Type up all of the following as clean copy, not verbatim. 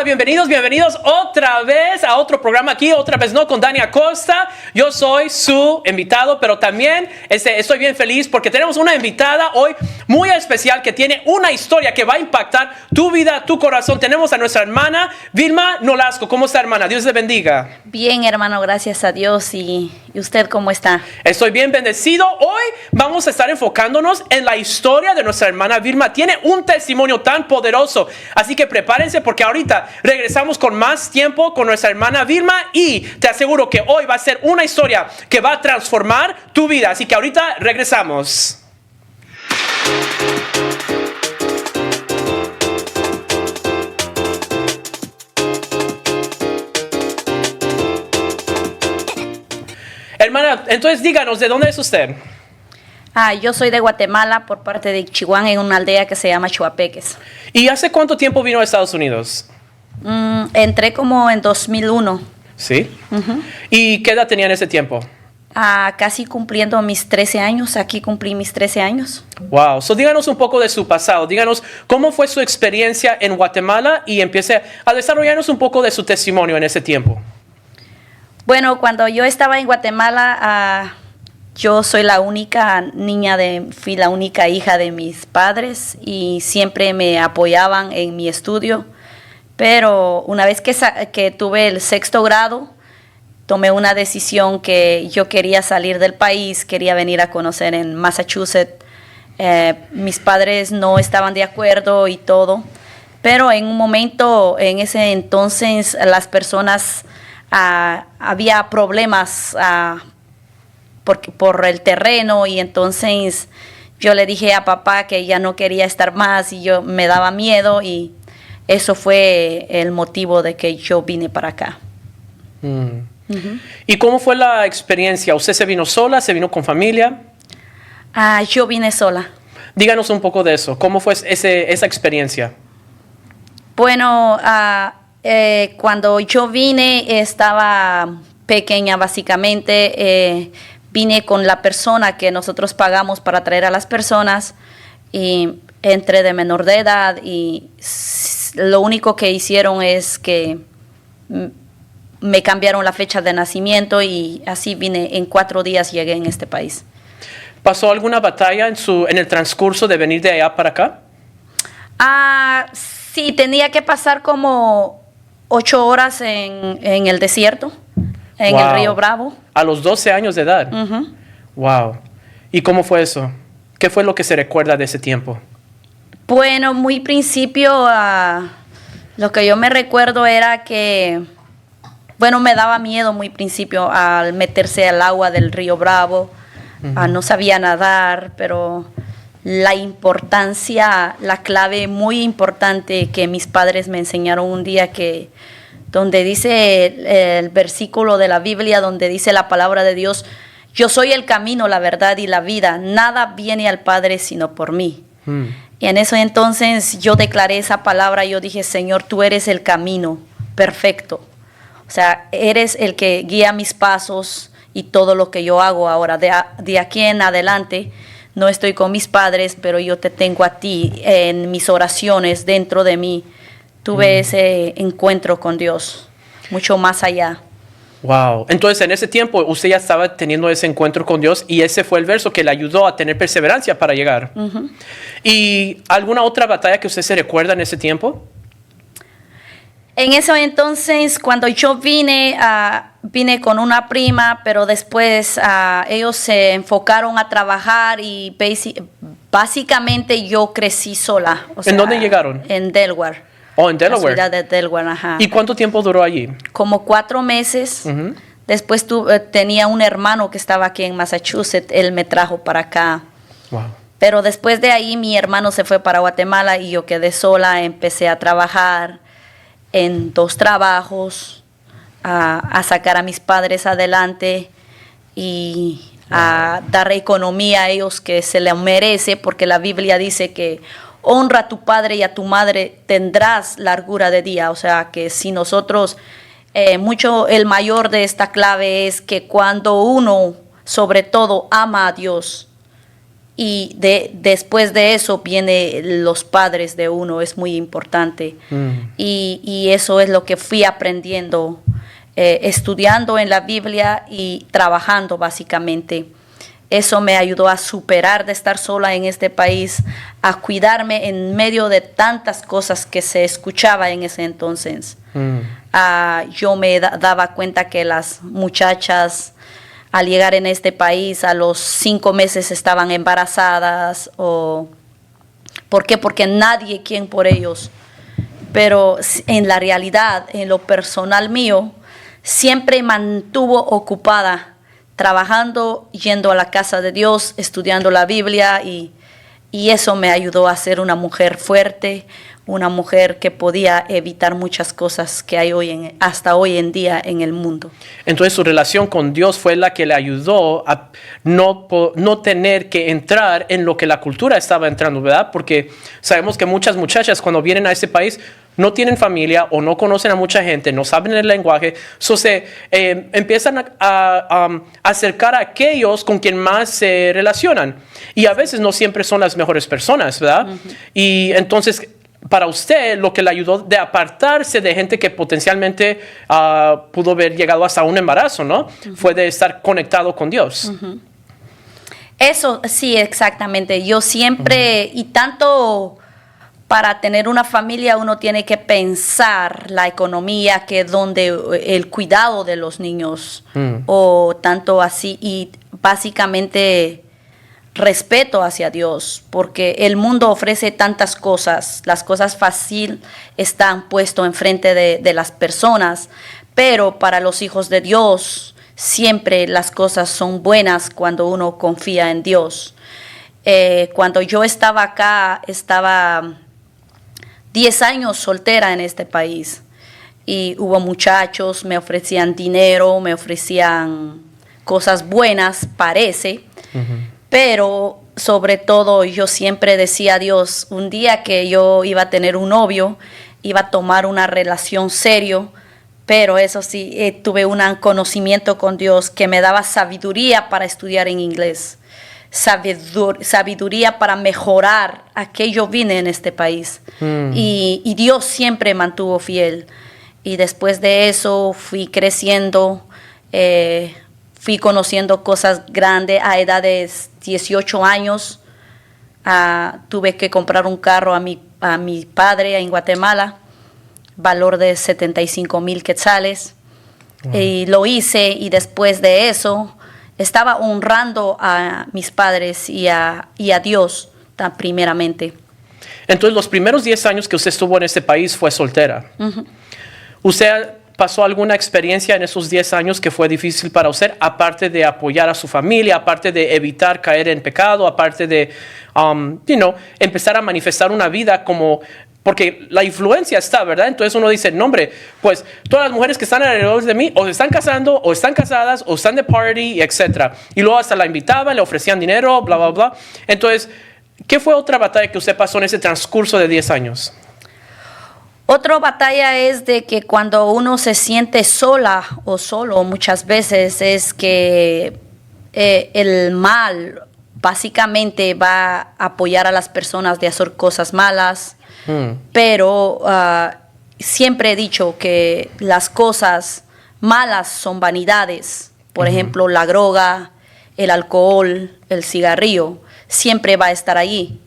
bienvenidos otra vez a otro programa aquí, otra vez no con Dani Acosta. Yo soy su invitado, pero también estoy bien feliz porque tenemos una invitada hoy muy especial que tiene una historia que va a impactar tu vida, tu corazón. Tenemos a nuestra hermana Vilma Nolasco. ¿Cómo está, hermana? Dios le bendiga. Bien, hermano, gracias a Dios. ¿Y usted cómo está? Estoy bien bendecido. Hoy vamos a estar enfocándonos en la historia de nuestra hermana Vilma. Tiene un testimonio tan poderoso, así que prepárense porque ahorita regresamos con más tiempo con nuestra hermana Vilma y te aseguro que hoy va a ser una historia que va a transformar tu vida. Así que ahorita regresamos. Hermana, entonces díganos, ¿de dónde es usted? Yo soy de Guatemala por parte de Chihuahua, en una aldea que se llama Chuapeques. ¿Y hace cuánto tiempo vino a Estados Unidos? Entré como en 2001. ¿Sí? ¿Y qué edad tenía en ese tiempo? Casi cumpliendo mis 13 años. Aquí cumplí mis 13 años. Wow. So, díganos un poco de su pasado. Díganos cómo fue su experiencia en Guatemala y empiece a desarrollarnos un poco de su testimonio en ese tiempo. Bueno, cuando yo estaba en Guatemala, yo soy la única niña, fui la única hija de mis padres y siempre me apoyaban en mi estudio. Pero una vez que tuve el 6º grado, tomé una decisión que yo quería salir del país, quería venir a conocer en Massachusetts. Mis padres no estaban de acuerdo y todo, pero en un momento, en ese entonces, las personas, había problemas por el terreno y entonces yo le dije a papá que ya no quería estar más y me daba miedo y eso fue el motivo de que yo vine para acá. ¿Y cómo fue la experiencia? ¿Usted se vino sola? ¿Se vino con familia? Yo vine sola. Díganos un poco de eso. ¿Cómo fue esa experiencia? Bueno, cuando yo vine estaba pequeña básicamente. Vine con la persona que nosotros pagamos para traer a las personas y entré de menor de edad y lo único que hicieron es que me cambiaron la fecha de nacimiento y así vine. En 4 días llegué en este país. ¿Pasó alguna batalla en el transcurso de venir de allá para acá? Sí, tenía que pasar como 8 horas en el desierto, en el río Bravo. A los 12 años de edad. Wow. ¿Y cómo fue eso? ¿Qué fue lo que se recuerda de ese tiempo? Bueno, muy principio, lo que yo me recuerdo era que, bueno, me daba miedo muy principio al meterse al agua del río Bravo. No sabía nadar, pero la importancia, la clave muy importante que mis padres me enseñaron un día, donde dice el versículo de la Biblia, donde dice la palabra de Dios: yo soy el camino, la verdad y la vida, nada viene al Padre sino por mí. Y en eso entonces yo declaré esa palabra, yo dije: Señor, tú eres el camino perfecto, o sea, eres el que guía mis pasos y todo lo que yo hago ahora. De aquí en adelante no estoy con mis padres, pero yo te tengo a ti en mis oraciones, dentro de mí. Tuve ese encuentro con Dios, mucho más allá. Wow. Entonces, en ese tiempo, usted ya estaba teniendo ese encuentro con Dios y ese fue el verso que le ayudó a tener perseverancia para llegar. ¿Y alguna otra batalla que usted se recuerda en ese tiempo? En ese entonces, cuando yo vine con una prima, pero después ellos se enfocaron a trabajar y básicamente yo crecí sola. O sea, ¿en dónde llegaron? En Delaware. Oh, en Delaware. La ciudad de Delaware, ajá. ¿Y cuánto tiempo duró allí? Como 4 meses. Después tenía un hermano que estaba aquí en Massachusetts. Él me trajo para acá. Wow. Pero después de ahí mi hermano se fue para Guatemala y yo quedé sola. Empecé a trabajar en 2 trabajos, a sacar a mis padres adelante y a dar economía a ellos que se les merece, porque la Biblia dice que honra a tu padre y a tu madre, tendrás largura de día. O sea que si nosotros, el mayor de esta clave es que cuando uno sobre todo ama a Dios, Y después de eso vienen los padres de uno, es muy importante. Y eso es lo que fui aprendiendo, estudiando en la Biblia y trabajando básicamente. Eso me ayudó a superar de estar sola en este país, a cuidarme en medio de tantas cosas que se escuchaba en ese entonces. Yo me daba cuenta que las muchachas al llegar en este país a los 5 meses estaban embarazadas. ¿Por qué? Porque nadie quien por ellos. Pero en la realidad, en lo personal mío, siempre mantuvo ocupada trabajando, yendo a la casa de Dios, estudiando la Biblia y eso me ayudó a ser una mujer fuerte, una mujer que podía evitar muchas cosas que hay hasta hoy en día en el mundo. Entonces su relación con Dios fue la que le ayudó a no tener que entrar en lo que la cultura estaba entrando, ¿verdad? Porque sabemos que muchas muchachas cuando vienen a este país no tienen familia o no conocen a mucha gente, no saben el lenguaje, se empiezan a acercar a aquellos con quien más se relacionan. Y a veces no siempre son las mejores personas, ¿verdad? Y entonces, para usted, lo que le ayudó de apartarse de gente que potencialmente pudo haber llegado hasta un embarazo, ¿no? Fue de estar conectado con Dios. Eso, sí, exactamente. Yo siempre, y tanto para tener una familia uno tiene que pensar la economía, que donde el cuidado de los niños, o tanto así, y básicamente respeto hacia Dios, porque el mundo ofrece tantas cosas, las cosas fácil están puestas enfrente de las personas, pero para los hijos de Dios siempre las cosas son buenas cuando uno confía en Dios. Cuando yo estaba acá, estaba 10 años soltera en este país y hubo muchachos, me ofrecían dinero, me ofrecían cosas buenas, parece, pero sobre todo yo siempre decía a Dios, un día que yo iba a tener un novio, iba a tomar una relación serio, pero eso sí, tuve un conocimiento con Dios que me daba sabiduría para estudiar en inglés. Sabiduría para mejorar a que yo vine en este país. Y Dios siempre mantuvo fiel. Y después de eso fui creciendo, fui conociendo cosas grandes a edades 18 años. Tuve que comprar un carro a mi padre en Guatemala, valor de 75,000 quetzales. Y lo hice, y después de eso estaba honrando a mis padres y a Dios primeramente. Entonces, los primeros 10 años que usted estuvo en este país fue soltera. ¿Usted pasó alguna experiencia en esos 10 años que fue difícil para usted, aparte de apoyar a su familia, aparte de evitar caer en pecado, aparte de empezar a manifestar una vida como... Porque la influencia está, ¿verdad? Entonces uno dice, no, hombre, pues todas las mujeres que están alrededor de mí o se están casando, o están casadas, o están de party, etc. Y luego hasta la invitaban, le ofrecían dinero, bla, bla, bla. Entonces, ¿qué fue otra batalla que usted pasó en ese transcurso de 10 años? Otra batalla es de que cuando uno se siente sola o solo muchas veces es que el mal básicamente va a apoyar a las personas de hacer cosas malas. Pero siempre he dicho que las cosas malas son vanidades. Por ejemplo, la droga, el alcohol, el cigarrillo, siempre va a estar allí.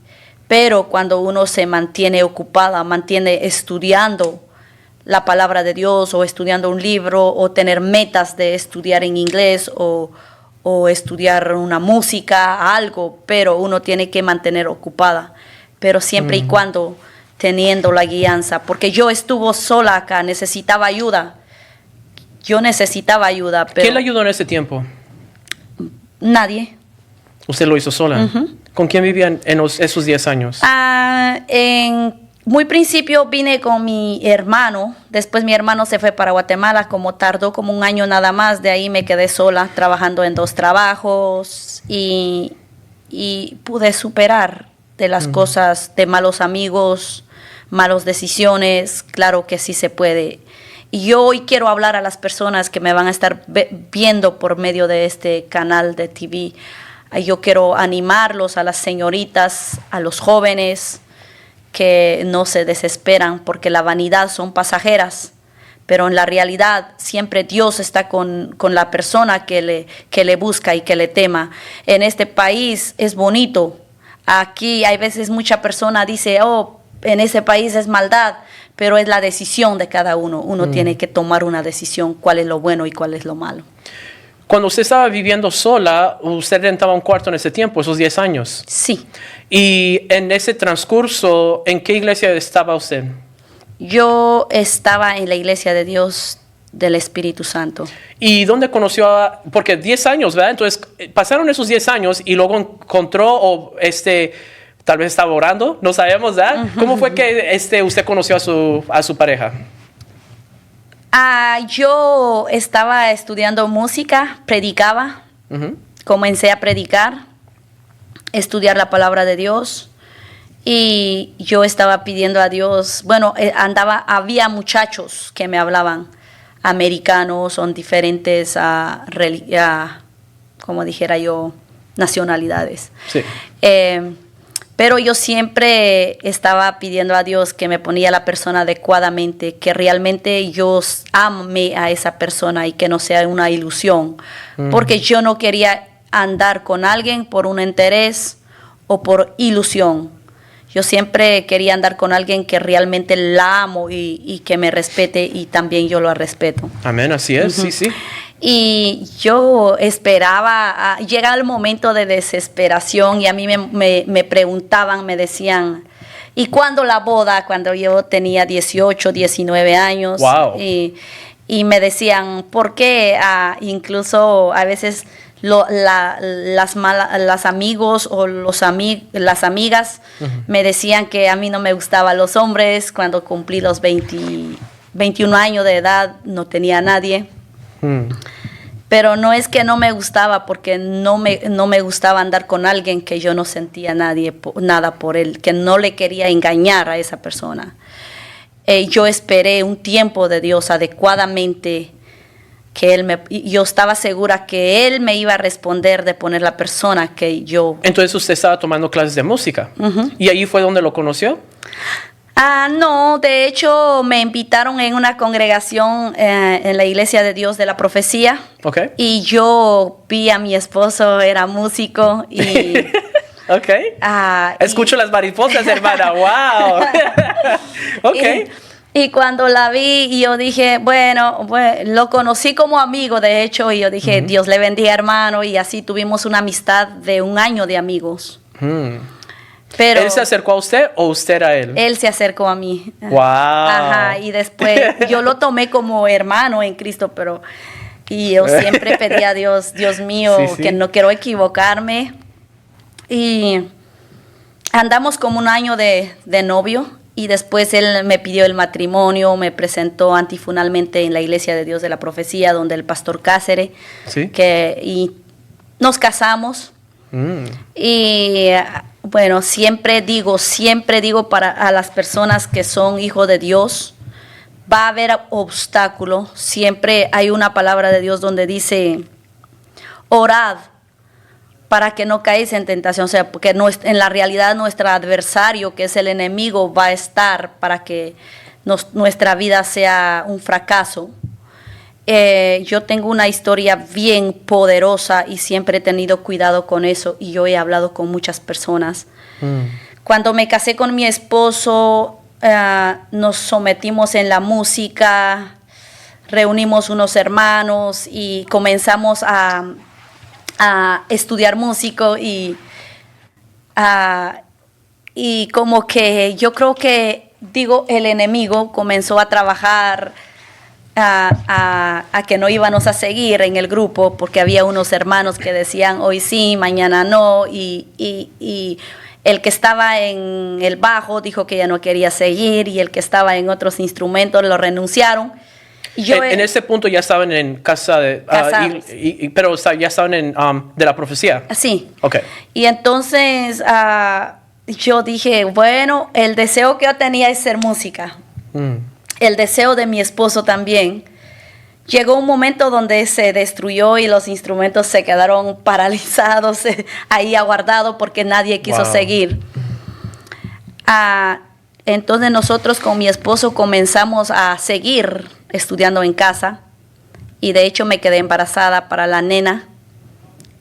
Pero cuando uno se mantiene ocupada, mantiene estudiando la palabra de Dios, o estudiando un libro, o tener metas de estudiar en inglés, o estudiar una música, algo, pero uno tiene que mantener ocupada. Pero siempre y cuando teniendo la guianza, porque yo estuve sola acá, necesitaba ayuda. Yo necesitaba ayuda, pero... ¿Quién le ayudó en ese tiempo? Nadie. ¿Usted lo hizo sola? ¿Con quién vivían en esos 10 años? En muy principio vine con mi hermano, después mi hermano se fue para Guatemala, como tardó como un año nada más, de ahí me quedé sola, trabajando en 2 trabajos y pude superar de las cosas, de malos amigos, malas decisiones, claro que sí se puede. Y yo hoy quiero hablar a las personas que me van a estar viendo por medio de este canal de TV, Yo quiero animarlos a las señoritas, a los jóvenes, que no se desesperan porque la vanidad son pasajeras, pero en la realidad siempre Dios está con la persona que le busca y que le tema. En este país es bonito. Aquí hay veces mucha persona dice, oh, en ese país es maldad, pero es la decisión de cada uno. Uno tiene que tomar una decisión, cuál es lo bueno y cuál es lo malo. Cuando usted estaba viviendo sola, usted rentaba un cuarto en ese tiempo, esos 10 años. Sí. Y en ese transcurso, ¿en qué iglesia estaba usted? Yo estaba en la Iglesia de Dios del Espíritu Santo. ¿Y dónde conoció a...? Porque 10 años, ¿verdad? Entonces, pasaron esos 10 años y luego encontró, o tal vez estaba orando, no sabemos, ¿verdad? ¿Cómo fue que usted conoció a su pareja? Yo estaba estudiando música, predicaba, comencé a predicar, estudiar la palabra de Dios, y yo estaba pidiendo a Dios, bueno, había muchachos que me hablaban, americanos, son diferentes, como dijera yo, nacionalidades. Sí. Pero yo siempre estaba pidiendo a Dios que me ponía la persona adecuadamente, que realmente yo ame a esa persona y que no sea una ilusión. Porque yo no quería andar con alguien por un interés o por ilusión. Yo siempre quería andar con alguien que realmente la amo y que me respete, y también yo lo respeto. Amén, así es, sí, sí. Y yo esperaba, llega el momento de desesperación, y a mí me preguntaban, me decían, ¿y cuándo la boda? Cuando yo tenía 18, 19 años. Wow. Y me decían, ¿por qué? Incluso a veces las amigos o las amigas me decían que a mí no me gustaban los hombres. Cuando cumplí los 21 años de edad no tenía a nadie. Pero no es que no me gustaba, porque no me gustaba andar con alguien que yo no sentía nada por él, que no le quería engañar a esa persona. Yo esperé un tiempo de Dios adecuadamente, que yo estaba segura que Él me iba a responder de poner la persona que yo... Entonces usted estaba tomando clases de música. ¿Y ahí fue donde lo conoció? No, de hecho me invitaron en una congregación en la Iglesia de Dios de la Profecía. Okay. Y yo vi a mi esposo, era músico y... Ok. Escucho las mariposas, hermana. ¡Wow! Ok. Y cuando la vi, yo dije, bueno, lo conocí como amigo, de hecho, y yo dije, Dios le bendiga, hermano, y así tuvimos una amistad de 1 año de amigos. Pero ¿él se acercó a usted o usted a él? Él se acercó a mí. ¡Wow! Ajá, y después yo lo tomé como hermano en Cristo, y yo siempre pedí a Dios, Dios mío, sí. Que no quiero equivocarme. Y andamos como 1 año de novio, y después él me pidió el matrimonio, me presentó antifunalmente en la Iglesia de Dios de la Profecía, donde el pastor Cáceres, ¿sí? Y nos casamos. Y bueno, siempre digo a las personas que son hijos de Dios, va a haber obstáculos. Siempre hay una palabra de Dios donde dice, orad para que no caáis en tentación. O sea, porque en la realidad nuestro adversario, que es el enemigo, va a estar para que nuestra vida sea un fracaso. Yo tengo una historia bien poderosa y siempre he tenido cuidado con eso, y yo he hablado con muchas personas. Cuando me casé con mi esposo, nos sometimos en la música, reunimos unos hermanos y comenzamos a estudiar música, y como que yo creo que, el enemigo comenzó a trabajar a que no íbamos a seguir en el grupo, porque había unos hermanos que decían hoy sí, mañana no, y el que estaba en el bajo dijo que ya no quería seguir, y el que estaba en otros instrumentos lo renunciaron. En ese punto ya estaban en casa de... pero ya estaban de la profecía. Sí. Okay. Y entonces yo dije, bueno, el deseo que yo tenía es ser música. El deseo de mi esposo también. llegó un momento donde se destruyó y los instrumentos se quedaron paralizados, ahí aguardados porque nadie quiso seguir. Entonces nosotros con mi esposo comenzamos a seguir estudiando en casa y de hecho me quedé embarazada para la nena.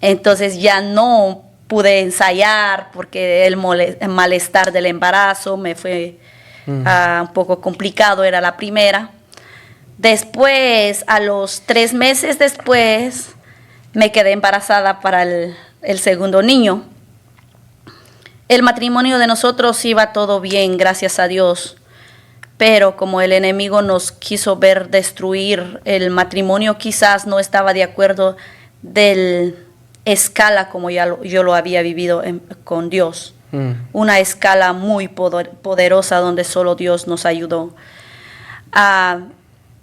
Entonces ya no pude ensayar porque el malestar del embarazo me fue un poco complicado, era la primera. Después, a los 3 meses después, me quedé embarazada para el segundo niño. El matrimonio de nosotros iba todo bien, gracias a Dios. Pero como el enemigo nos quiso ver destruir el matrimonio, quizás no estaba de acuerdo del escala como yo lo había vivido con Dios. Una escala muy poderosa donde solo Dios nos ayudó.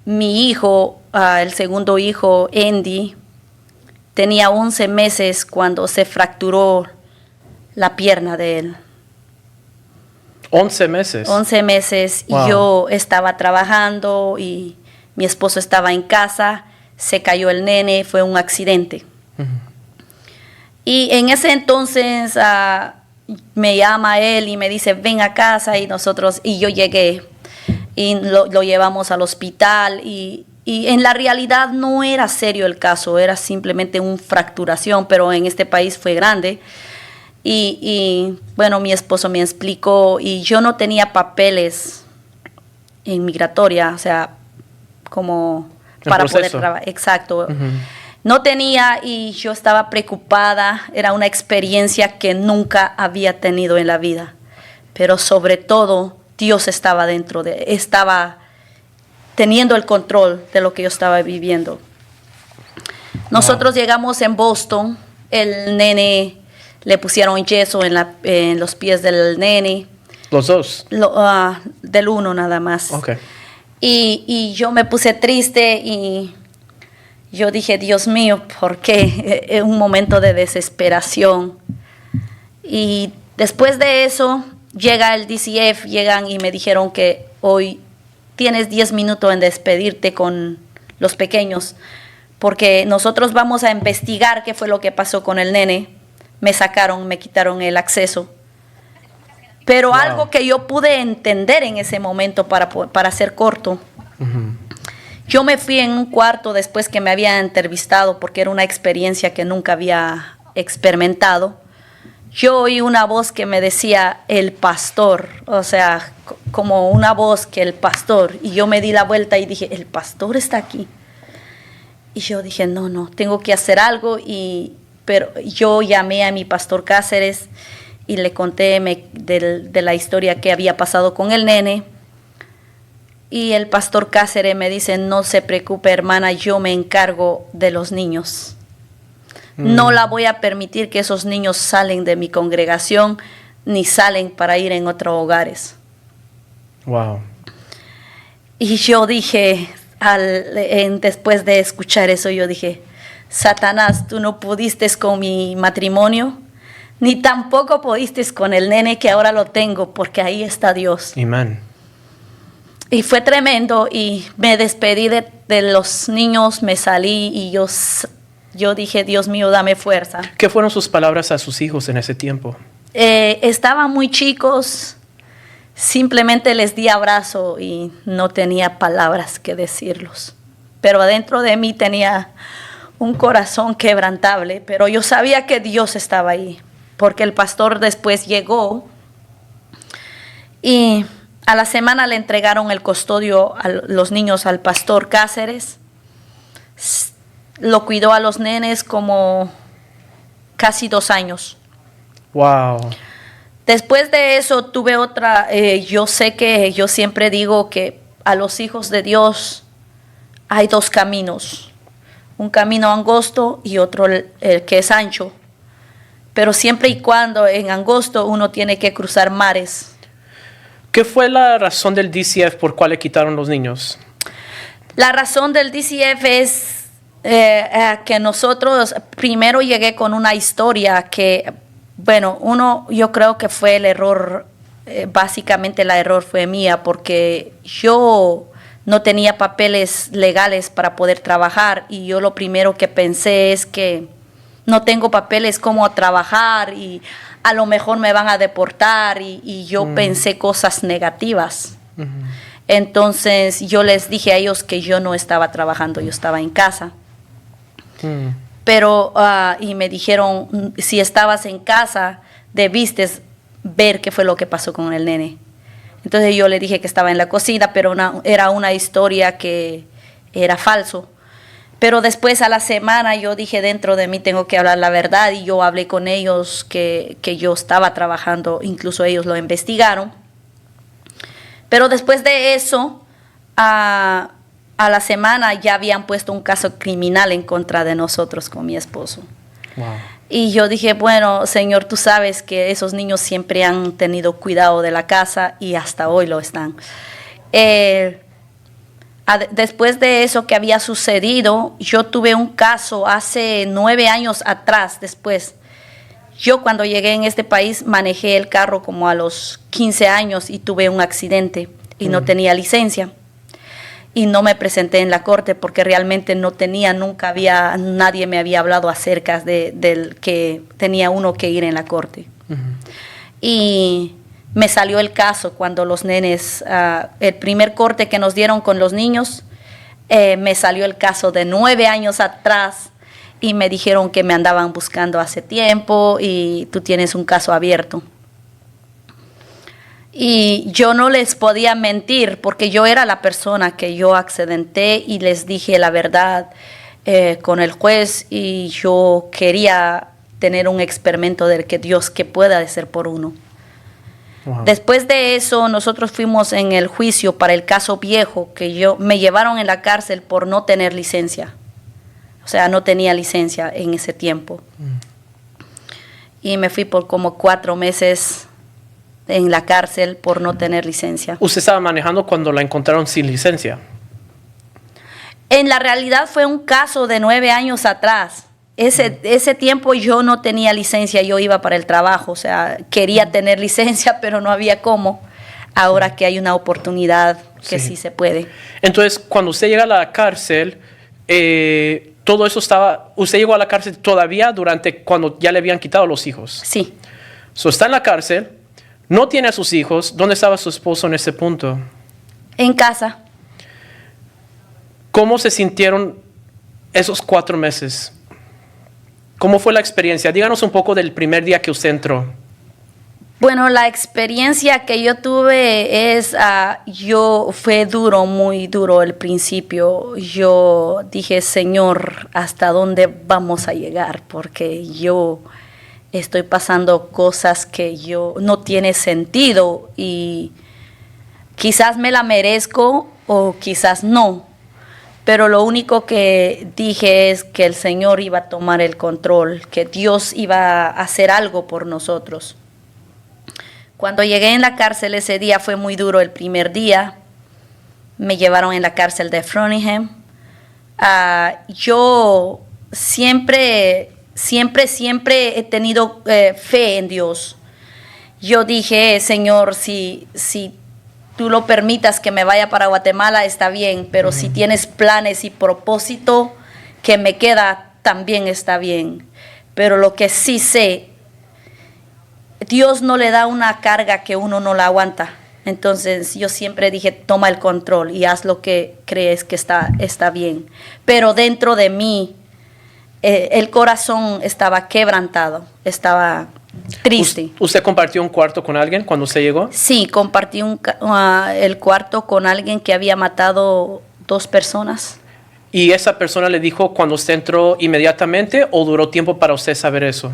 Mi hijo, el segundo hijo, Andy, tenía 11 meses cuando se fracturó la pierna de él. 11 meses. 11 meses. Wow. Y yo estaba trabajando y mi esposo estaba en casa, se cayó el nene, fue un accidente. Y en ese entonces me llama él y me dice, ven a casa, y yo llegué y lo llevamos al hospital y en la realidad no era serio el caso, era simplemente una fracturación, pero en este país fue grande. Y bueno, mi esposo me explicó y yo no tenía papeles en migratoria, o sea, como para poder trabajar. Exacto. No tenía y yo estaba preocupada, era una experiencia que nunca había tenido en la vida, pero sobre todo Dios estaba estaba teniendo el control de lo que yo estaba viviendo. Nosotros llegamos en Boston, el nene le pusieron yeso en los pies del nene. ¿Los dos? Del uno nada más. Okay. Y yo me puse triste y yo dije, Dios mío, ¿por qué? Es un momento de desesperación. Y después de eso, llega el DCF, llegan y me dijeron que hoy tienes 10 minutos en despedirte con los pequeños, porque nosotros vamos a investigar qué fue lo que pasó con el nene. Me quitaron el acceso. Pero wow, algo que yo pude entender en ese momento, para ser corto, yo me fui en un cuarto después que me había entrevistado, porque era una experiencia que nunca había experimentado. Yo oí una voz que me decía, el pastor, o sea, como una voz que el pastor, y yo me di la vuelta y dije, el pastor está aquí. Y yo dije, no, tengo que hacer algo, pero yo llamé a mi pastor Cáceres y le conté de la historia que había pasado con el nene. Y el pastor Cáceres me dice, no se preocupe, hermana, yo me encargo de los niños. No la voy a permitir que esos niños salen de mi congregación ni salen para ir en otros hogares. Wow. Y yo dije, después de escuchar eso, yo dije, Satanás, tú no pudiste con mi matrimonio, ni tampoco pudiste con el nene que ahora lo tengo, porque ahí está Dios. Amén. Y fue tremendo y me despedí de los niños, me salí y yo dije, Dios mío, dame fuerza. ¿Qué fueron sus palabras a sus hijos en ese tiempo? Estaban muy chicos, simplemente les di abrazo y no tenía palabras que decirlos. Pero adentro de mí tenía un corazón quebrantable, pero yo sabía que Dios estaba ahí, porque el pastor después llegó y a la semana le entregaron el custodio a los niños al pastor Cáceres. Lo cuidó a los nenes como casi 2 años. Wow. Después de eso tuve otra, yo sé que yo siempre digo que a los hijos de Dios hay 2 caminos. Un camino angosto y otro el que es ancho. Pero siempre y cuando en angosto uno tiene que cruzar mares. ¿Qué fue la razón del DCF por cuál le quitaron los niños? La razón del DCF es que nosotros, primero llegué con una historia que, bueno, yo creo que fue el error, básicamente el error fue mía, porque yo no tenía papeles legales para poder trabajar y yo lo primero que pensé es que no tengo papeles, ¿cómo trabajar? Y a lo mejor me van a deportar y yo pensé cosas negativas. Entonces yo les dije a ellos que yo no estaba trabajando, yo estaba en casa. Pero, y me dijeron, si estabas en casa, debiste ver qué fue lo que pasó con el nene. Entonces yo le dije que estaba en la cocina, pero era una historia que era falso. Pero después a la semana yo dije dentro de mí tengo que hablar la verdad y yo hablé con ellos que yo estaba trabajando, incluso ellos lo investigaron. Pero después de eso, a la semana ya habían puesto un caso criminal en contra de nosotros con mi esposo. Wow. Y yo dije, bueno, Señor, tú sabes que esos niños siempre han tenido cuidado de la casa y hasta hoy lo están. Después de eso que había sucedido, yo tuve un caso hace 9 años atrás, después. Yo cuando llegué en este país manejé el carro como a los 15 años y tuve un accidente y no tenía licencia. Y no me presenté en la corte porque realmente nadie me había hablado acerca del que tenía uno que ir en la corte. Y me salió el caso cuando los nenes, el primer corte que nos dieron con los niños, me salió el caso de 9 años atrás y me dijeron que me andaban buscando hace tiempo y tú tienes un caso abierto. Y yo no les podía mentir porque yo era la persona que yo accidenté y les dije la verdad con el juez y yo quería tener un experimento del que Dios que pueda hacer por uno. Wow. Después de eso nosotros fuimos en el juicio para el caso viejo que me llevaron en la cárcel por no tener licencia. O sea, no tenía licencia en ese tiempo. Y me fui por como 4 meses en la cárcel por no tener licencia. ¿Usted estaba manejando cuando la encontraron sin licencia? En la realidad fue un caso de 9 años atrás. Ese tiempo yo no tenía licencia, yo iba para el trabajo, o sea, quería tener licencia, pero no había cómo. Ahora que hay una oportunidad que sí se puede. Entonces, cuando usted llega a la cárcel, todo eso usted llegó a la cárcel todavía cuando ya le habían quitado los hijos. Sí. Está en la cárcel. No tiene a sus hijos. ¿Dónde estaba su esposo en ese punto? En casa. ¿Cómo se sintieron esos 4 meses? ¿Cómo fue la experiencia? Díganos un poco del primer día que usted entró. Bueno, la experiencia que yo tuve fue duro, muy duro el principio. Yo dije, Señor, ¿hasta dónde vamos a llegar? Porque yo estoy pasando cosas que no tiene sentido y quizás me la merezco o quizás no, pero lo único que dije es que el Señor iba a tomar el control, que Dios iba a hacer algo por nosotros. Cuando llegué en la cárcel ese día fue muy duro el primer día, me llevaron en la cárcel de Framingham. Yo siempre he tenido fe en Dios. Yo dije, Señor, si tú lo permitas que me vaya para Guatemala, está bien, pero si tienes planes y propósito que me queda, también está bien. Pero lo que sí sé, Dios no le da una carga que uno no la aguanta. Entonces yo siempre dije, toma el control y haz lo que crees que está bien. Pero dentro de mí, el corazón estaba quebrantado, estaba triste. ¿Usted compartió un cuarto con alguien cuando usted llegó? Sí, compartí el cuarto con alguien que había matado 2 personas. ¿Y esa persona le dijo cuando usted entró inmediatamente o duró tiempo para usted saber eso?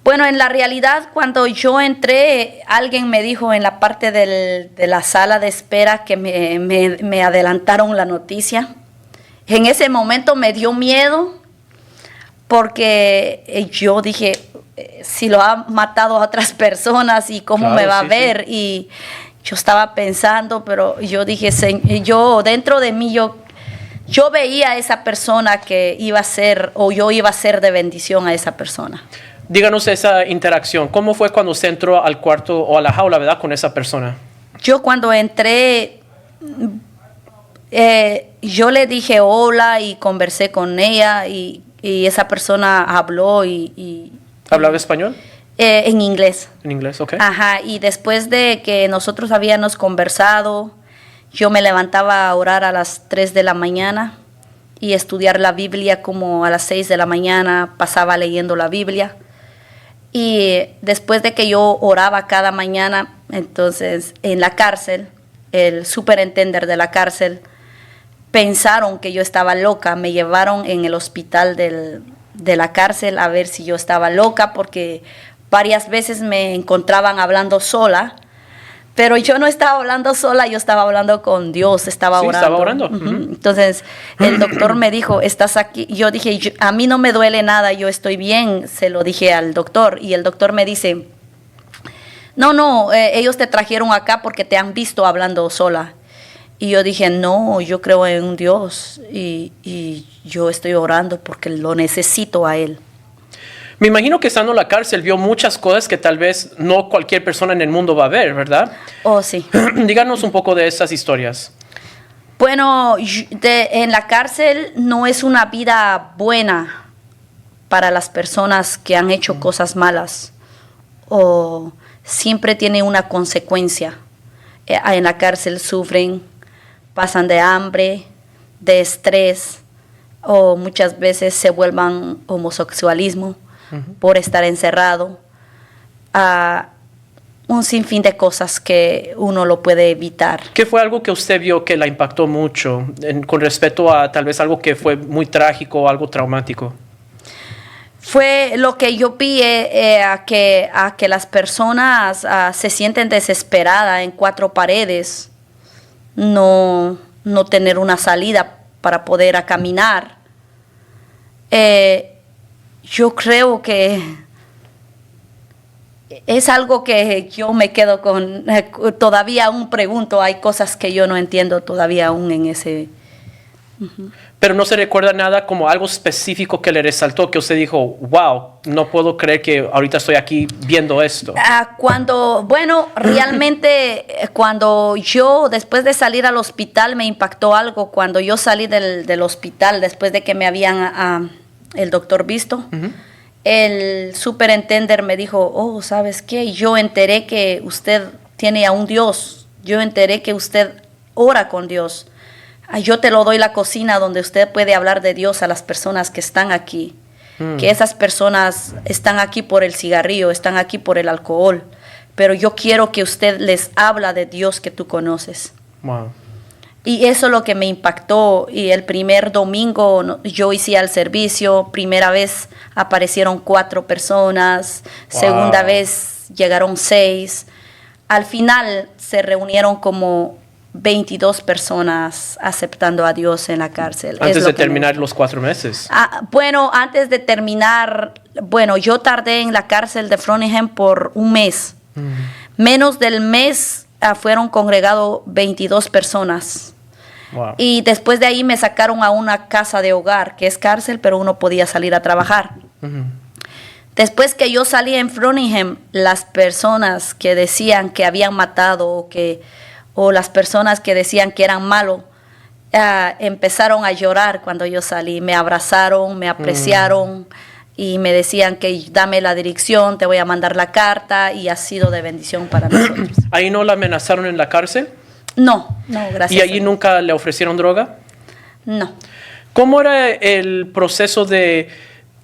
Bueno, en la realidad, cuando yo entré, alguien me dijo en la parte de la sala de espera que me adelantaron la noticia. En ese momento me dio miedo porque yo dije, si lo ha matado a otras personas y cómo me va a ver. Sí. Y yo estaba pensando, pero yo dije, yo dentro de mí, yo veía a esa persona que iba a ser, o yo iba a ser de bendición a esa persona. Díganos esa interacción. ¿Cómo fue cuando usted entró al cuarto o a la jaula, verdad, con esa persona? Yo cuando entré, Yo le dije hola y conversé con ella y esa persona habló ¿Hablaba español? En inglés. En inglés, ok. Ajá, y después de que nosotros habíamos conversado, yo me levantaba a orar a las 3 de la mañana y estudiar la Biblia como a las 6 de la mañana, pasaba leyendo la Biblia. Y después de que yo oraba cada mañana, entonces en la cárcel, el superintendente de la cárcel pensaron que yo estaba loca, me llevaron en el hospital de la cárcel a ver si yo estaba loca porque varias veces me encontraban hablando sola, pero yo no estaba hablando sola, yo estaba hablando con Dios, estaba orando. Estaba orando. Entonces el doctor me dijo, ¿estás aquí? Yo dije, a mí no me duele nada, yo estoy bien, se lo dije al doctor, y el doctor me dice, no, ellos te trajeron acá porque te han visto hablando sola. Y yo dije, no, yo creo en un Dios y yo estoy orando porque lo necesito a Él. Me imagino que estando en la cárcel vio muchas cosas que tal vez no cualquier persona en el mundo va a ver, ¿verdad? Oh, sí. Díganos un poco de esas historias. Bueno, en la cárcel no es una vida buena para las personas que han hecho cosas malas o siempre tiene una consecuencia. En la cárcel sufren, pasan de hambre, de estrés o muchas veces se vuelvan homosexualismo por estar encerrado. Un sinfín de cosas que uno lo puede evitar. ¿Qué fue algo que usted vio que la impactó mucho con respecto a tal vez algo que fue muy trágico o algo traumático? Fue lo que yo vi a que las personas se sienten desesperadas en cuatro paredes, no tener una salida para poder caminar. Yo creo que es algo que yo me quedo con, todavía aún pregunto, hay cosas que yo no entiendo todavía aún en ese. Pero no se recuerda nada como algo específico que le resaltó, que usted dijo, wow, no puedo creer que ahorita estoy aquí viendo esto. Realmente cuando yo, después de salir al hospital, me impactó algo. Cuando yo salí del hospital, después de que me habían el doctor visto, el superintendente me dijo, oh, ¿sabes qué? Yo enteré que usted tiene a un Dios. Yo enteré que usted ora con Dios. Yo te lo doy la cocina donde usted puede hablar de Dios a las personas que están aquí. Que esas personas están aquí por el cigarrillo, están aquí por el alcohol. Pero yo quiero que usted les habla de Dios que tú conoces. Wow. Y eso es lo que me impactó. Y el primer domingo yo hice el servicio. Primera vez aparecieron 4 personas. Wow. Segunda vez llegaron 6. Al final se reunieron como 22 personas aceptando a Dios en la cárcel. Antes de terminar los 4 meses. Antes de terminar, yo tardé en la cárcel de Framingham por un mes. Menos del mes fueron congregados 22 personas. Wow. Y después de ahí me sacaron a una casa de hogar, que es cárcel, pero uno podía salir a trabajar. Después que yo salí en Framingham, las personas que decían que habían matado o las personas que decían que eran malos, empezaron a llorar cuando yo salí. Me abrazaron, me apreciaron y me decían que dame la dirección, te voy a mandar la carta, y ha sido de bendición para nosotros. ¿Ahí no la amenazaron en la cárcel? No, gracias. ¿Y allí nunca le ofrecieron droga? No. ¿Cómo era el proceso de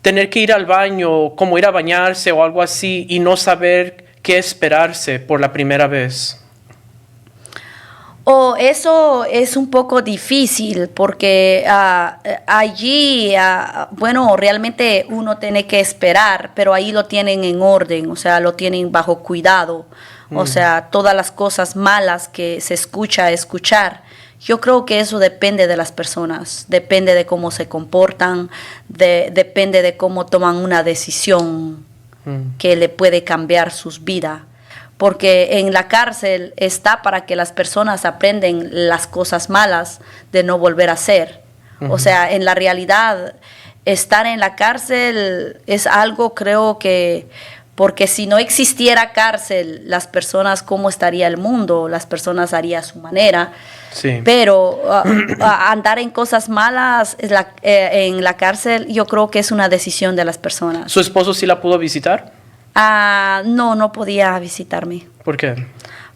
tener que ir al baño, como ir a bañarse o algo así, y no saber qué esperarse por la primera vez? Eso es un poco difícil porque allí, realmente uno tiene que esperar, pero ahí lo tienen en orden, o sea, lo tienen bajo cuidado. O sea, todas las cosas malas que se escuchar. Yo creo que eso depende de las personas, depende de cómo se comportan, depende de cómo toman una decisión que le puede cambiar sus vidas. Porque en la cárcel está para que las personas aprenden las cosas malas de no volver a hacer. O sea, en la realidad, estar en la cárcel es algo, creo que Porque si no existiera cárcel, las personas, ¿cómo estaría el mundo? Las personas harían a su manera. Sí. Pero andar en cosas malas en la cárcel, yo creo que es una decisión de las personas. ¿Su esposo sí la pudo visitar? No, no podía visitarme. ¿Por qué?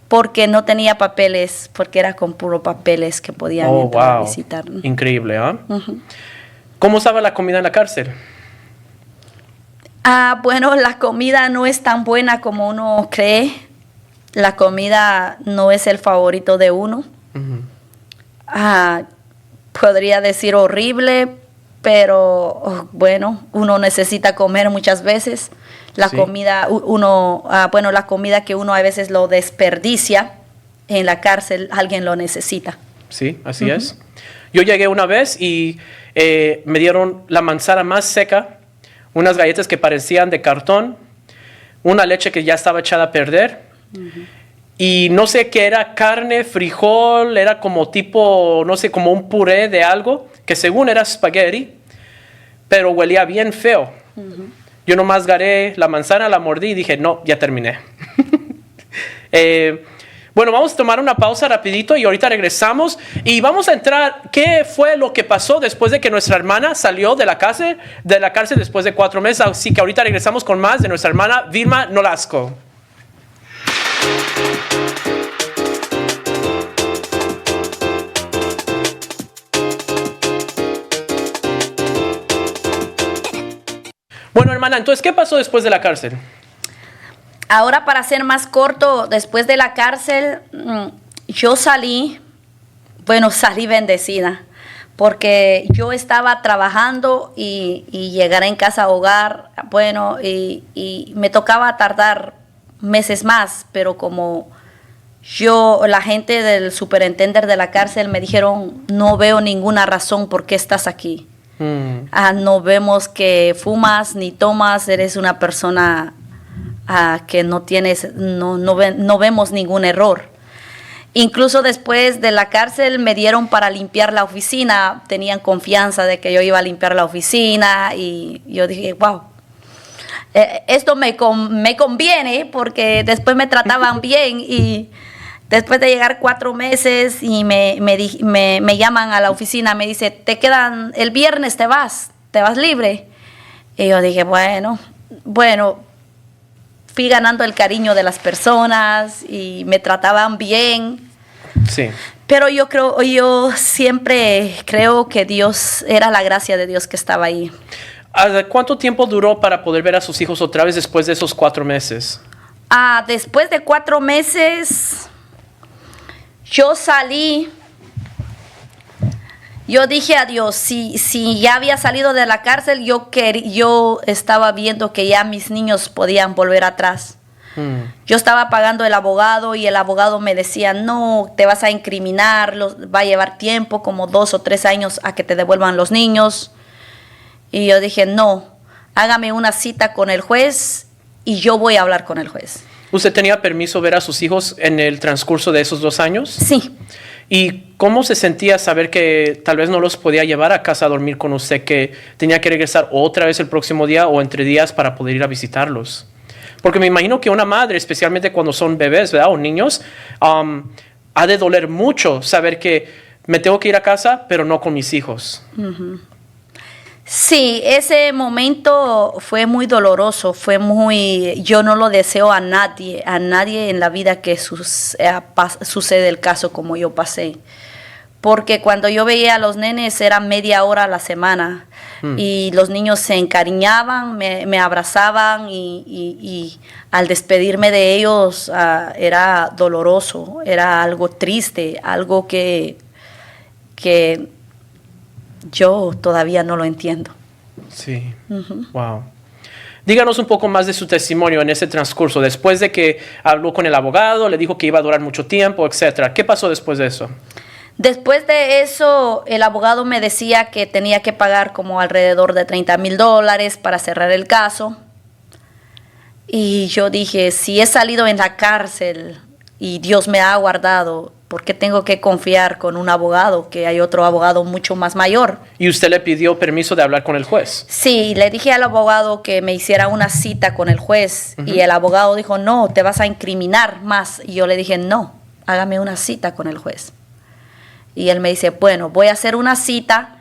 Porque no tenía papeles, porque era con puro papeles que podían entrar a visitar. Increíble, ¿ah? ¿Cómo estaba la comida en la cárcel? Bueno, la comida no es tan buena como uno cree. La comida no es el favorito de uno. Podría decir horrible, pero bueno, uno necesita comer muchas veces. La comida, la comida que uno a veces lo desperdicia en la cárcel, alguien lo necesita. Sí, así es. Yo llegué una vez y me dieron la manzana más seca, unas galletas que parecían de cartón, una leche que ya estaba echada a perder, y no sé qué era, carne, frijol, era como tipo, no sé, como un puré de algo, que según era espagueti, pero huelía bien feo. Yo nomás agarré la manzana, la mordí y dije, no, ya terminé. Bueno, vamos a tomar una pausa rapidito y ahorita regresamos y vamos a entrar. ¿Qué fue lo que pasó después de que nuestra hermana salió de la cárcel después de 4 meses? Así que ahorita regresamos con más de nuestra hermana Vilma Nolasco. Bueno, hermana, entonces, ¿qué pasó después de la cárcel? Ahora, para ser más corto, después de la cárcel, yo salí bendecida, porque yo estaba trabajando y llegar en casa a hogar, bueno, y me tocaba tardar meses más, pero como la gente del superintendente de la cárcel me dijeron, no veo ninguna razón por qué estás aquí. No vemos que fumas ni tomas, eres una persona que no tienes, no vemos ningún error. Incluso después de la cárcel me dieron para limpiar la oficina, tenían confianza de que yo iba a limpiar la oficina y yo dije, wow, esto me conviene porque después me trataban bien y después de llegar 4 meses y me llaman a la oficina, me dice, el viernes te vas libre. Y yo dije, bueno, fui ganando el cariño de las personas y me trataban bien. Sí. Pero yo siempre creo que era la gracia de Dios que estaba ahí. ¿Cuánto tiempo duró para poder ver a sus hijos otra vez después de esos 4 meses? Después de 4 meses, yo salí. Yo dije a Dios, si ya había salido de la cárcel, yo estaba viendo que ya mis niños podían volver atrás. Yo estaba pagando el abogado y el abogado me decía, no, te vas a incriminar, va a llevar tiempo, como 2 o 3 años a que te devuelvan los niños. Y yo dije, no, hágame una cita con el juez y yo voy a hablar con el juez. ¿Usted tenía permiso ver a sus hijos en el transcurso de esos 2 años? Sí. ¿Y cómo se sentía saber que tal vez no los podía llevar a casa a dormir con usted, que tenía que regresar otra vez el próximo día o entre días para poder ir a visitarlos? Porque me imagino que una madre, especialmente cuando son bebés, ¿verdad? O niños, ha de doler mucho saber que me tengo que ir a casa, pero no con mis hijos. Sí, ese momento fue muy doloroso, yo no lo deseo a nadie en la vida que sucede el caso como yo pasé. Porque cuando yo veía a los nenes era media hora a la semana y los niños se encariñaban, me abrazaban y al despedirme de ellos era doloroso, era algo triste, algo que yo todavía no lo entiendo. Sí, wow. Díganos un poco más de su testimonio en ese transcurso, después de que habló con el abogado, le dijo que iba a durar mucho tiempo, etcétera. ¿Qué pasó después de eso? Después de eso, el abogado me decía que tenía que pagar como alrededor de $30,000 para cerrar el caso. Y yo dije, si he salido en la cárcel y Dios me ha guardado, ¿Por qué tengo que confiar con un abogado, que hay otro abogado mucho más mayor? ¿Y usted le pidió permiso de hablar con el juez? Sí, le dije al abogado que me hiciera una cita con el juez y el abogado dijo, no, te vas a incriminar más. Y yo le dije, no, hágame una cita con el juez. Y él me dice, bueno, voy a hacer una cita,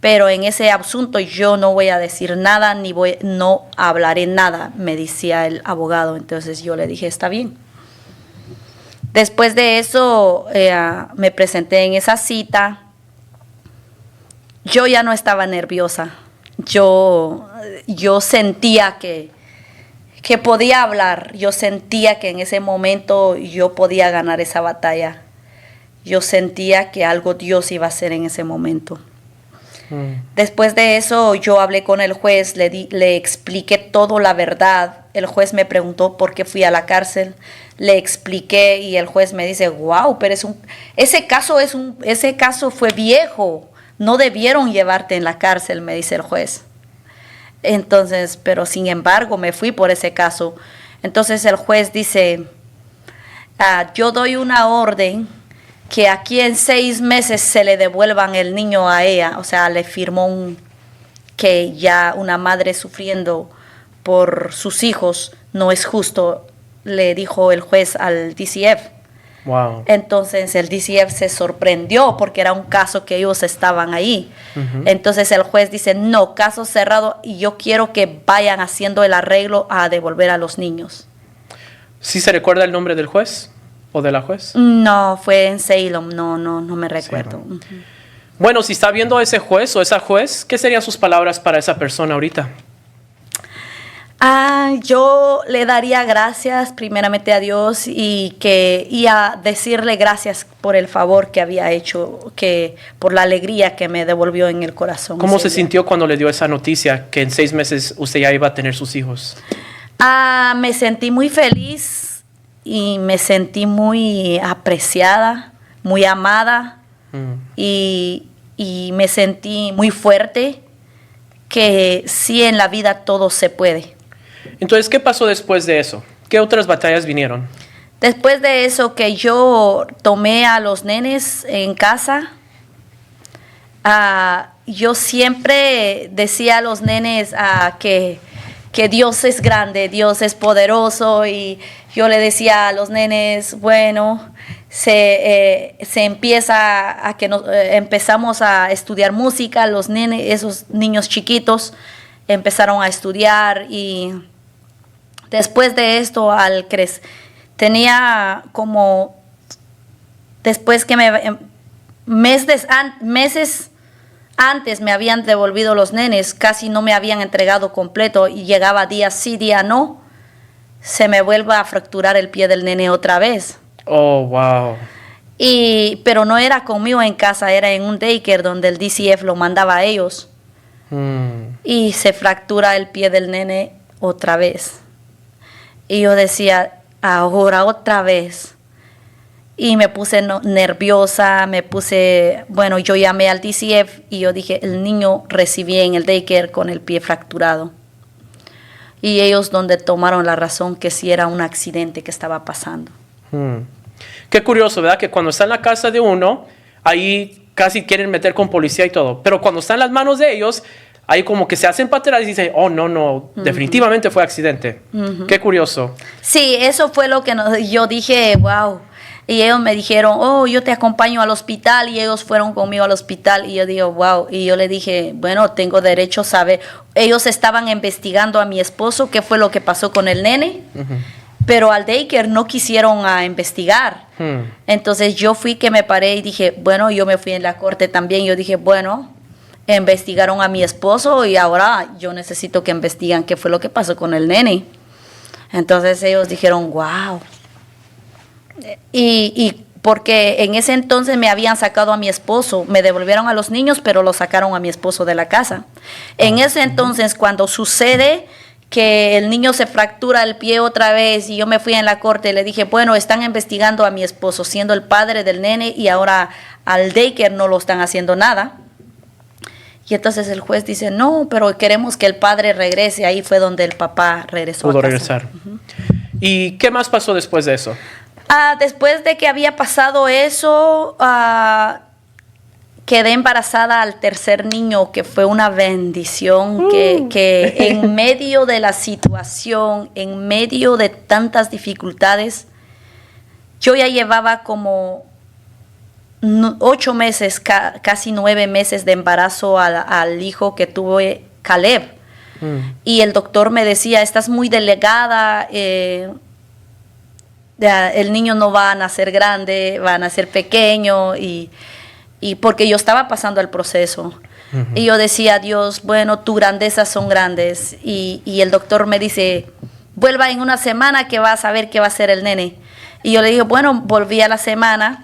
pero en ese asunto yo no voy a decir nada, no hablaré nada, me decía el abogado. Entonces yo le dije, está bien. Después de eso me presenté en esa cita. Yo ya no estaba nerviosa. Yo sentía que podía hablar. Yo sentía que en ese momento yo podía ganar esa batalla. Yo sentía que algo Dios iba a hacer en ese momento. Después de eso yo hablé con el juez, le expliqué toda la verdad. El juez me preguntó por qué fui a la cárcel. Le expliqué y el juez me dice, wow, pero ese caso fue viejo. No debieron llevarte en la cárcel, me dice el juez. Entonces, pero sin embargo me fui por ese caso. Entonces el juez dice, yo doy una orden que aquí en 6 meses se le devuelvan el niño a ella. O sea, le firmó que ya una madre sufriendo por sus hijos no es justo, le dijo el juez al DCF. Wow. Entonces el DCF se sorprendió porque era un caso que ellos estaban ahí. Entonces el juez dice, no, caso cerrado y yo quiero que vayan haciendo el arreglo a devolver a los niños. ¿Sí se recuerda el nombre del juez o de la juez? No, fue en Salem, no me recuerdo. Sí. Bueno, si está viendo a ese juez o esa juez, ¿qué serían sus palabras para esa persona ahorita? Yo le daría gracias primeramente a Dios y a decirle gracias por el favor que había hecho, por la alegría que me devolvió en el corazón. ¿Cómo se sintió cuando le dio esa noticia que en 6 meses usted ya iba a tener sus hijos? Me sentí muy feliz y me sentí muy apreciada, muy amada y me sentí muy fuerte, que sí, en la vida todo se puede. Entonces, ¿qué pasó después de eso? ¿Qué otras batallas vinieron? Después de eso, que yo tomé a los nenes en casa, yo siempre decía a los nenes que Dios es grande, Dios es poderoso, y yo le decía a los nenes, bueno, se empieza a que empezamos a estudiar música, los nenes, esos niños chiquitos empezaron a estudiar, y después de esto, al crecer, tenía como, después que meses antes me habían devolvido los nenes, casi no me habían entregado completo y llegaba día sí, día no, se me vuelve a fracturar el pie del nene otra vez. Oh, wow. Pero no era conmigo en casa, era en un daycare donde el DCF lo mandaba a ellos. Y se fractura el pie del nene otra vez. Y yo decía, ahora otra vez. Y me puse nerviosa, bueno, yo llamé al DCF y yo dije, el niño recibí en el daycare con el pie fracturado. Y ellos donde tomaron la razón que sí era un accidente que estaba pasando. Qué curioso, ¿verdad? Que cuando está en la casa de uno, ahí casi quieren meter con policía y todo. Pero cuando está en las manos de ellos, ahí como que se hacen para atrás y dicen, oh, no, definitivamente fue accidente. Qué curioso. Sí, eso fue lo que yo dije, wow. Y ellos me dijeron, oh, yo te acompaño al hospital. Y ellos fueron conmigo al hospital. Y yo digo, wow. Y yo le dije, bueno, tengo derecho a saber. Ellos estaban investigando a mi esposo qué fue lo que pasó con el nene. Pero al daycare no quisieron investigar. Entonces yo fui que me paré y dije, bueno, yo me fui en la corte también. Yo dije, bueno, investigaron a mi esposo y ahora yo necesito que investiguen qué fue lo que pasó con el nene. Entonces ellos dijeron, wow. Y porque en ese entonces me habían sacado a mi esposo, me devolvieron a los niños, pero lo sacaron a mi esposo de la casa. En ese entonces, cuando sucede que el niño se fractura el pie otra vez y yo me fui en la corte, le dije, bueno, están investigando a mi esposo siendo el padre del nene y ahora al daycare no lo están haciendo nada. Y entonces el juez dice, no, pero queremos que el padre regrese. Ahí fue donde el papá regresó. Pudo regresar. ¿Y qué más pasó después de eso? Después de que había pasado eso, quedé embarazada al tercer niño, que fue una bendición, que en medio de la situación, en medio de tantas dificultades, yo ya llevaba como 8 meses, casi 9 meses de embarazo al hijo que tuve, Caleb. Y el doctor me decía, estás muy delgada, el niño no va a nacer grande, va a nacer pequeño, y porque yo estaba pasando el proceso. Y yo decía, Dios, bueno, tu grandezas son grandes. Y el doctor me dice, vuelva en una semana que vas a ver qué va a ser el nene. Y yo le dije, bueno, volví a la semana.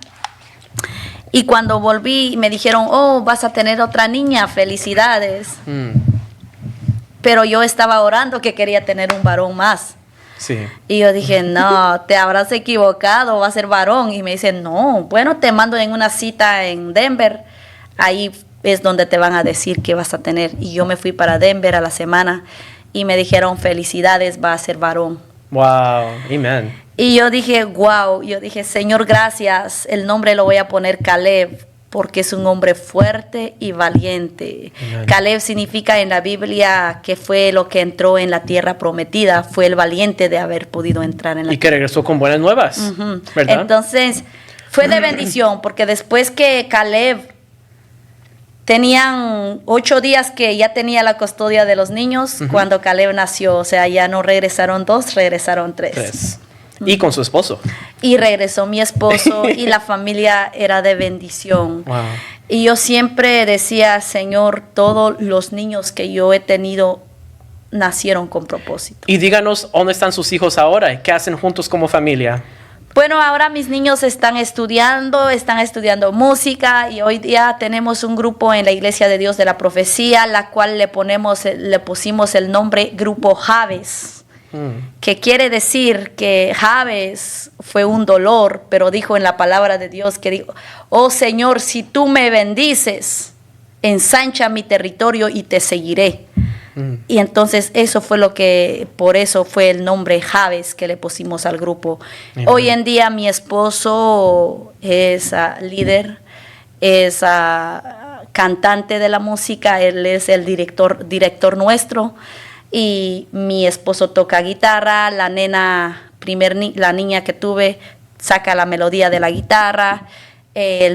Y cuando volví me dijeron, oh, vas a tener otra niña, felicidades. Pero yo estaba orando que quería tener un varón más. Sí. Y yo dije, no, te habrás equivocado, va a ser varón. Y me dicen, no, bueno, te mando en una cita en Denver. Ahí es donde te van a decir qué vas a tener. Y yo me fui para Denver a la semana y me dijeron, felicidades, va a ser varón. Wow, amen. Y yo dije, wow, yo dije, Señor, gracias. El nombre lo voy a poner Caleb, porque es un hombre fuerte y valiente. Amen. Caleb significa en la Biblia que fue lo que entró en la tierra prometida, fue el valiente de haber podido entrar en la tierra. Y que regresó con buenas nuevas, ¿verdad? Entonces, fue de bendición, porque después que Caleb, tenían 8 días que ya tenía la custodia de los niños, cuando Caleb nació, o sea, ya no regresaron 2, regresaron 3. Y con su esposo. Y regresó mi esposo y la familia era de bendición. Wow. Y yo siempre decía, Señor, todos los niños que yo he tenido nacieron con propósito. Y díganos, ¿dónde están sus hijos ahora? ¿Qué hacen juntos como familia? Bueno, ahora mis niños están estudiando música, y hoy día tenemos un grupo en la Iglesia de Dios de la Profecía, la cual le pusimos el nombre Grupo Jabes. Que quiere decir que Jabes fue un dolor, pero dijo en la palabra de Dios que dijo, oh Señor, si tú me bendices, ensancha mi territorio y te seguiré. Y entonces eso fue por eso fue el nombre Jabes que le pusimos al grupo. Hoy en día mi esposo es líder, es cantante de la música, él es el director nuestro. Y mi esposo toca guitarra, la niña que tuve saca la melodía de la guitarra,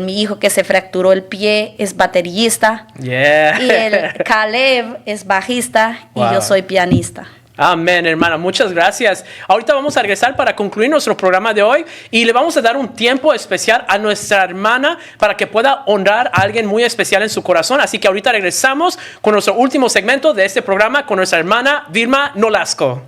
mi hijo que se fracturó el pie es baterista, y el Caleb es bajista, y yo soy pianista. Amén, hermana, muchas gracias. Ahorita vamos a regresar para concluir nuestro programa de hoy y le vamos a dar un tiempo especial a nuestra hermana para que pueda honrar a alguien muy especial en su corazón. Así que ahorita regresamos con nuestro último segmento de este programa con nuestra hermana Vilma Nolasco.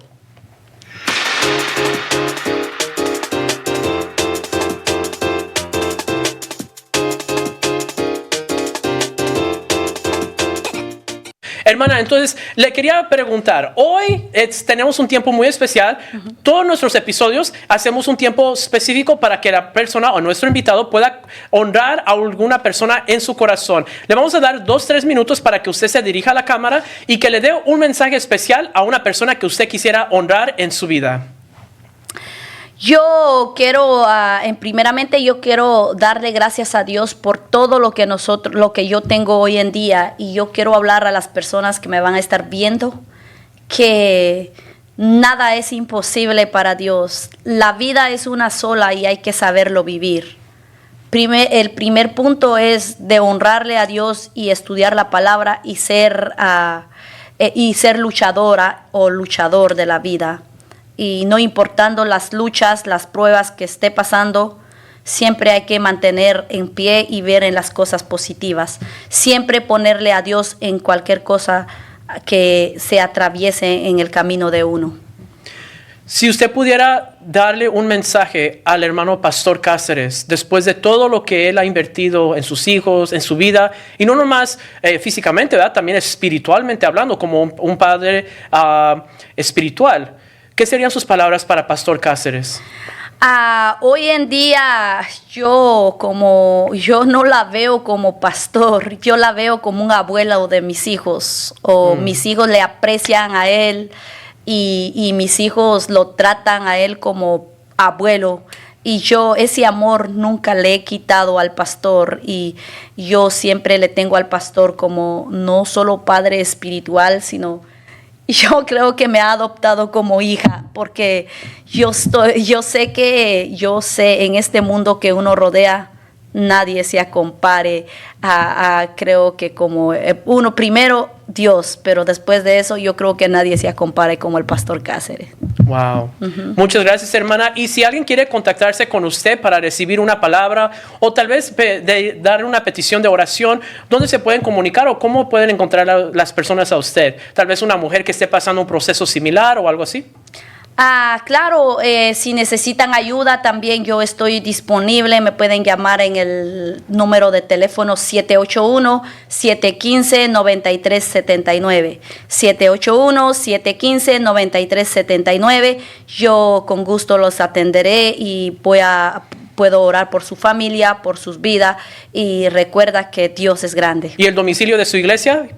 Hermana, entonces le quería preguntar, hoy tenemos un tiempo muy especial. Todos nuestros episodios hacemos un tiempo específico para que la persona o nuestro invitado pueda honrar a alguna persona en su corazón. Le vamos a dar 2-3 minutos para que usted se dirija a la cámara y que le dé un mensaje especial a una persona que usted quisiera honrar en su vida. Yo quiero, primeramente yo quiero darle gracias a Dios por todo lo que yo tengo hoy en día, y yo quiero hablar a las personas que me van a estar viendo que nada es imposible para Dios. La vida es una sola y hay que saberlo vivir. El primer punto es de honrarle a Dios y estudiar la palabra y ser luchadora o luchador de la vida. Y no importando las luchas, las pruebas que esté pasando, siempre hay que mantener en pie y ver en las cosas positivas. Siempre ponerle a Dios en cualquier cosa que se atraviese en el camino de uno. Si usted pudiera darle un mensaje al hermano Pastor Cáceres, después de todo lo que él ha invertido en sus hijos, en su vida, y no nomás físicamente, ¿verdad? También espiritualmente hablando, como un padre espiritual, ¿qué serían sus palabras para Pastor Cáceres? Hoy en día yo no la veo como pastor, yo la veo como un abuelo de mis hijos, o mis hijos le aprecian a él y mis hijos lo tratan a él como abuelo, Y yo ese amor nunca le he quitado al pastor, y yo siempre le tengo al pastor como no solo padre espiritual, sino yo creo que me ha adoptado como hija, porque yo sé en este mundo que uno rodea, nadie se compare creo que como uno primero Dios, pero después de eso yo creo que nadie se compare como el pastor Cáceres. Wow. Muchas gracias, hermana. Y si alguien quiere contactarse con usted para recibir una palabra o tal vez dar una petición de oración, ¿dónde se pueden comunicar o cómo pueden encontrar las personas a usted? Tal vez una mujer que esté pasando un proceso similar o algo así. Claro, si necesitan ayuda también yo estoy disponible, me pueden llamar en el número de teléfono 781-715-9379, 781-715-9379, yo con gusto los atenderé y puedo orar por su familia, por sus vidas, y recuerda que Dios es grande. ¿Y el domicilio de su iglesia?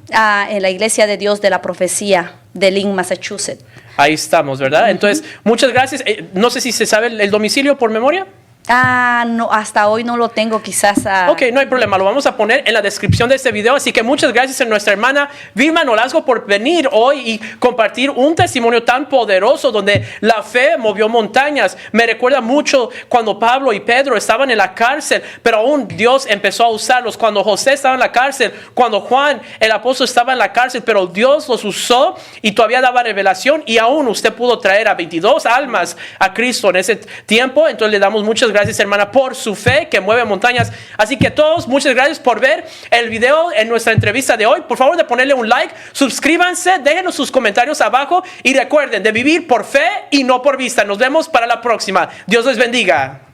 En la Iglesia de Dios de la Profecía de Lynn, Massachusetts. Ahí estamos, ¿verdad? Entonces, muchas gracias. No sé si se sabe el domicilio por memoria. No, hasta hoy no lo tengo, quizás. Ok, no hay problema, lo vamos a poner en la descripción de este video, así que muchas gracias a nuestra hermana Vilma Nolasco por venir hoy y compartir un testimonio tan poderoso donde la fe movió montañas. Me recuerda mucho cuando Pablo y Pedro estaban en la cárcel, pero aún Dios empezó a usarlos. Cuando José estaba en la cárcel, cuando Juan el apóstol estaba en la cárcel, pero Dios los usó y todavía daba revelación, y aún usted pudo traer a 22 almas a Cristo en ese tiempo. Entonces le damos muchas gracias, hermana, por su fe que mueve montañas. Así que a todos, muchas gracias por ver el video en nuestra entrevista de hoy. Por favor, de ponerle un like, suscríbanse, déjenos sus comentarios abajo y recuerden de vivir por fe y no por vista. Nos vemos para la próxima. Dios les bendiga.